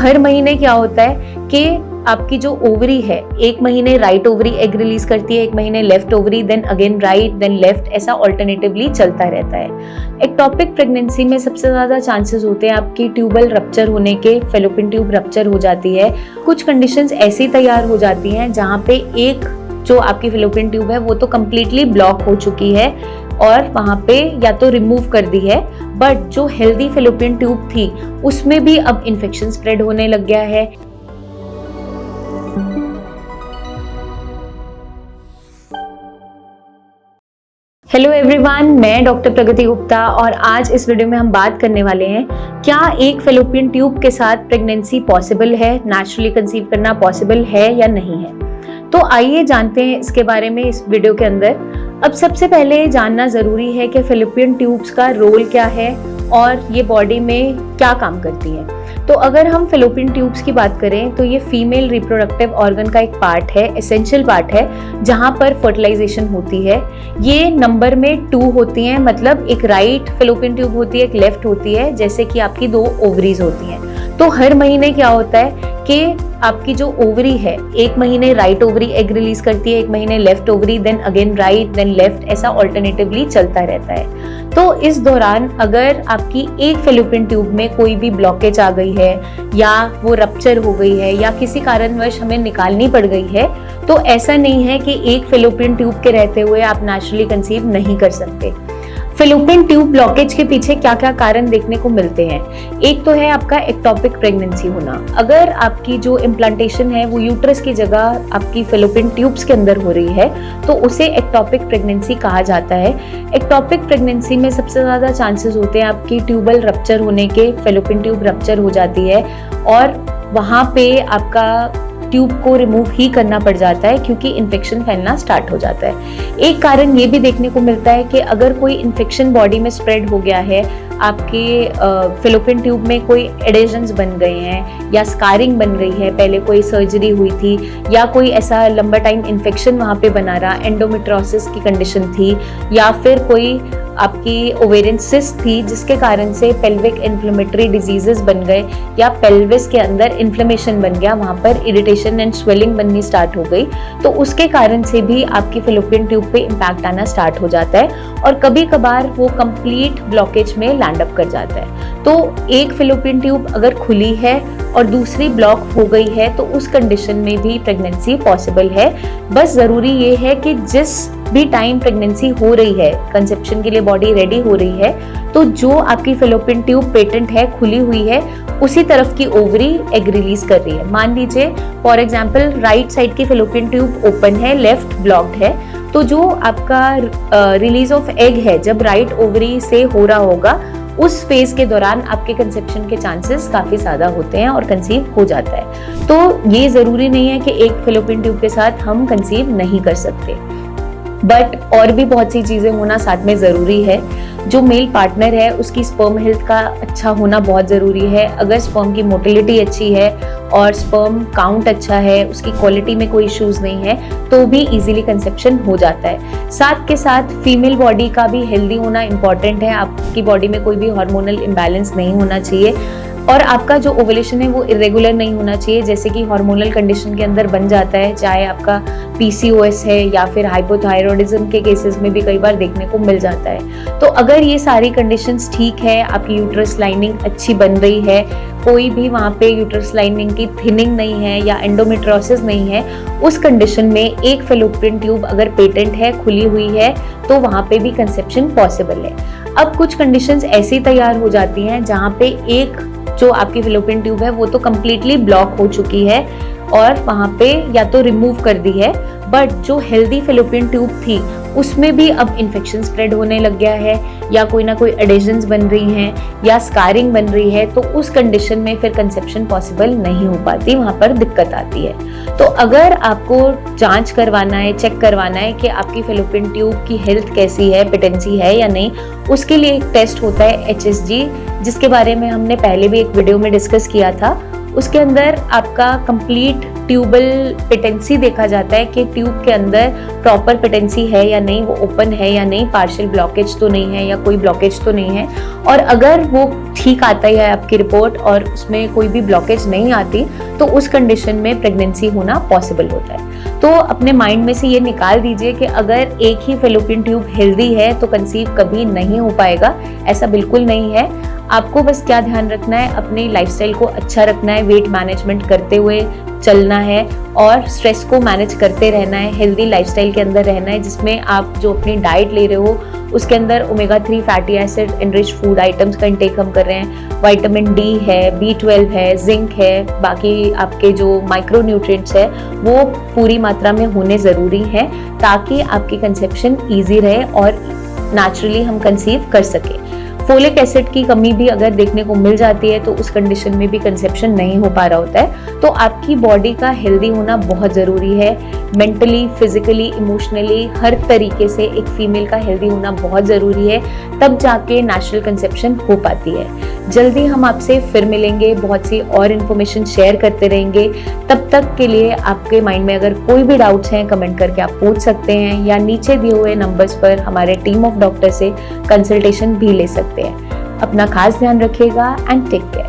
हर महीने क्या होता है कि आपकी जो ओवरी है, एक महीने राइट ओवरी एग रिलीज करती है, एक महीने left ovary, then again right, then left, ऐसा ऑल्टरनेटिवली चलता रहता है। एक्टोपिक प्रेगनेंसी में सबसे ज्यादा चांसेस होते हैं आपकी ट्यूबल रप्चर होने के, फेलोपियन ट्यूब रप्चर हो जाती है। कुछ कंडीशंस ऐसी तैयार हो जाती हैं जहाँ पे एक जो आपकी फेलोपियन ट्यूब है वो तो कम्प्लीटली ब्लॉक हो चुकी है और वहां पे या तो रिमूव कर दी है, बट जो हेल्दी फेलोपियन ट्यूब थी उसमें भी अब इन्फेक्शन स्प्रेड होने लग गया है। हेलो एवरीवन, मैं डॉक्टर प्रगति गुप्ता और आज इस वीडियो में हम बात करने वाले हैं क्या एक फेलोपियन ट्यूब के साथ प्रेगनेंसी पॉसिबल है, नेचुरली कंसीव करना पॉसिबल है या नहीं है। तो आइए जानते हैं इसके बारे में इस वीडियो के अंदर। अब सबसे पहले जानना जरूरी है कि फेलोपियन ट्यूब्स का रोल क्या है और ये बॉडी में क्या काम करती है। तो अगर हम फेलोपियन ट्यूब्स की बात करें तो ये फीमेल रिप्रोडक्टिव ऑर्गन का एक पार्ट है, एसेंशियल पार्ट है, जहां पर फर्टिलाइजेशन होती है। ये नंबर में 2 होती हैं, मतलब एक राइट फेलोपियन ट्यूब होती है, एक लेफ्ट होती है, जैसे कि आपकी 2 ओवरीज होती हैं। तो हर महीने क्या होता है कि आपकी जो ओवरी है, एक महीने राइट ओवरी एग रिलीज करती है, एक महीने left ovary, then again right, then left, ऐसा ऑल्टरनेटिवली चलता रहता है। तो इस दौरान अगर आपकी एक फेलोपियन ट्यूब में कोई भी ब्लॉकेज आ गई है या वो रप्चर हो गई है या किसी कारणवश हमें निकालनी पड़ गई है, तो ऐसा नहीं है कि एक फेलोपियन ट्यूब के रहते हुए आप नेचुरली कंसीव नहीं कर सकते। फेलोपियन ट्यूब ब्लॉकेज के पीछे क्या क्या कारण देखने को मिलते हैं। एक तो है आपका एक्टोपिक प्रेगनेंसी होना। अगर आपकी जो इम्प्लांटेशन है वो यूट्रस की जगह आपकी फेलोपियन ट्यूब्स के अंदर हो रही है तो उसे एक्टोपिक प्रेगनेंसी कहा जाता है। एक्टोपिक प्रेगनेंसी में सबसे ज्यादा चांसेस होते हैं आपकी ट्यूबल रप्चर होने के, फेलोपियन ट्यूब रप्चर हो जाती है और वहां पे आपका ट्यूब को रिमूव ही करना पड़ जाता है क्योंकि इन्फेक्शन फैलना स्टार्ट हो जाता है। एक कारण ये भी देखने को मिलता है कि अगर कोई इन्फेक्शन बॉडी में स्प्रेड हो गया है, आपके फेलोपियन ट्यूब में कोई एडेशंस बन गए हैं या स्कारिंग बन गई है, पहले कोई सर्जरी हुई थी या कोई ऐसा लंबा टाइम इन्फेक्शन वहाँ पे बना रहा, एंडोमेट्रोसिस की कंडीशन थी या फिर कोई आपकी ओवेरियन सिस्ट थी जिसके कारण से पेल्विक इन्फ्लेमेटरी डिजीजेस बन गए या पेल्विस के अंदर इन्फ्लेमेशन बन गया, वहाँ पर इरिटेशन एंड स्वेलिंग बननी स्टार्ट हो गई, तो उसके कारण से भी आपकी फेलोपियन ट्यूब पे इम्पैक्ट आना स्टार्ट हो जाता है और कभी कभार वो कंप्लीट ब्लॉकेज में लैंड अप कर जाता है। तो एक फेलोपियन ट्यूब अगर खुली है और दूसरी ब्लॉक हो गई है तो उस कंडीशन में भी प्रेगनेंसी पॉसिबल है। बस जरूरी ये है कि जिस भी टाइम प्रेगनेंसी हो रही है, कंसेप्शन के लिए बॉडी रेडी हो रही है, तो जो आपकी फेलोपियन ट्यूब पेटेंट है, खुली हुई है, उसी तरफ की ओवरी एग रिलीज कर रही है। मान लीजिए फॉर एग्जांपल राइट साइड की फेलोपियन ट्यूब ओपन है, लेफ्ट ब्लॉक्ड है, तो जो आपका रिलीज ऑफ एग है जब राइट ओवरी से हो रहा होगा उस फेज के दौरान आपके कंसेप्शन के चांसेस काफी ज्यादा होते हैं और कंसीव हो जाता है। तो ये जरूरी नहीं है कि एक फेलोपियन ट्यूब के साथ हम कंसीव नहीं कर सकते, बट और भी बहुत सी चीजें होना साथ में जरूरी है। जो मेल पार्टनर है उसकी स्पर्म हेल्थ का अच्छा होना बहुत जरूरी है। अगर स्पर्म की मोटिलिटी अच्छी है और स्पर्म काउंट अच्छा है, उसकी क्वालिटी में कोई इश्यूज नहीं है, तो भी इजीली कंसेप्शन हो जाता है। साथ के साथ फीमेल बॉडी का भी हेल्दी होना इंपॉर्टेंट है। आपकी बॉडी में कोई भी हार्मोनल इम्बैलेंस नहीं होना चाहिए और आपका जो ओवुलेशन है वो इरेगुलर नहीं होना चाहिए, जैसे कि हार्मोनल कंडीशन के अंदर बन जाता है, चाहे आपका पीसीओएस है या फिर हाइपोथायरॉयडिज्म के केसेस में भी कई बार देखने को मिल जाता है। तो अगर ये सारी कंडीशंस ठीक है, आपकी यूट्रस लाइनिंग अच्छी बन रही है, कोई भी वहाँ पे यूट्रस लाइनिंग की थिनिंग नहीं है या एंडोमेट्रोसिस नहीं है, उस कंडीशन में एक फेलोपियन ट्यूब अगर पेटेंट है, खुली हुई है, तो वहाँ पे भी कंसेप्शन पॉसिबल है। अब कुछ कंडीशंस ऐसी तैयार हो जाती हैं जहाँ पे एक जो आपकी फेलोपियन ट्यूब है वो तो कम्प्लीटली ब्लॉक हो चुकी है और वहाँ पे या तो रिमूव कर दी है, बट जो हेल्दी फेलोपियन ट्यूब थी उसमें भी अब इन्फेक्शन स्प्रेड होने लग गया है या कोई ना कोई एडेशंस बन रही हैं या स्कारिंग बन रही है, तो उस कंडीशन में फिर कंसेप्शन पॉसिबल नहीं हो पाती, वहाँ पर दिक्कत आती है। तो अगर आपको जांच करवाना है, चेक करवाना है कि आपकी फेलोपियन ट्यूब की हेल्थ कैसी है, पेटेंसी है या नहीं, उसके लिए एक टेस्ट होता है HSG, जिसके बारे में हमने पहले भी एक वीडियो में डिस्कस किया था। उसके अंदर आपका कंप्लीट ट्यूबल पेटेंसी देखा जाता है कि ट्यूब के अंदर प्रॉपर पेटेंसी है या नहीं, वो ओपन है या नहीं, पार्शियल ब्लॉकेज तो नहीं है या कोई ब्लॉकेज तो नहीं है। और अगर वो ठीक आता है आपकी रिपोर्ट और उसमें कोई भी ब्लॉकेज नहीं आती तो उस कंडीशन में प्रेगनेंसी होना पॉसिबल होता है। तो अपने माइंड में से ये निकाल दीजिए कि अगर एक ही फेलोपियन ट्यूब हेल्दी है तो कंसीव कभी नहीं हो पाएगा, ऐसा बिल्कुल नहीं है। आपको बस क्या ध्यान रखना है, अपनी लाइफस्टाइल को अच्छा रखना है, वेट मैनेजमेंट करते हुए चलना है और स्ट्रेस को मैनेज करते रहना है, हेल्दी लाइफस्टाइल के अंदर रहना है जिसमें आप जो अपनी डाइट ले रहे हो उसके अंदर omega 3 fatty acid enrich food items का इंटेक हम कर रहे हैं, विटामिन डी है, B12 है, जिंक है, बाकी आपके जो माइक्रो न्यूट्रिएंट्स है वो पूरी मात्रा में होने ज़रूरी है ताकि आपकी कंसेप्शन ईजी रहे और नेचुरली हम कंसीव कर सकें। फोलिक एसिड की कमी भी अगर देखने को मिल जाती है तो उस कंडीशन में भी कंसेप्शन नहीं हो पा रहा होता है। तो आपकी बॉडी का हेल्दी होना बहुत ज़रूरी है, मेंटली, फिजिकली, इमोशनली हर तरीके से एक फीमेल का हेल्दी होना बहुत ज़रूरी है, तब जाके नेचुरल कंसेप्शन हो पाती है। जल्दी हम आपसे फिर मिलेंगे, बहुत सी और इन्फॉर्मेशन शेयर करते रहेंगे। तब तक के लिए आपके माइंड में अगर कोई भी डाउट्स हैं कमेंट करके आप पूछ सकते हैं या नीचे दिए हुए नंबर्स पर हमारे टीम ऑफ डॉक्टर से कंसल्टेशन भी ले सकते हैं। अपना खास ध्यान रखिएगा एंड टेक केयर।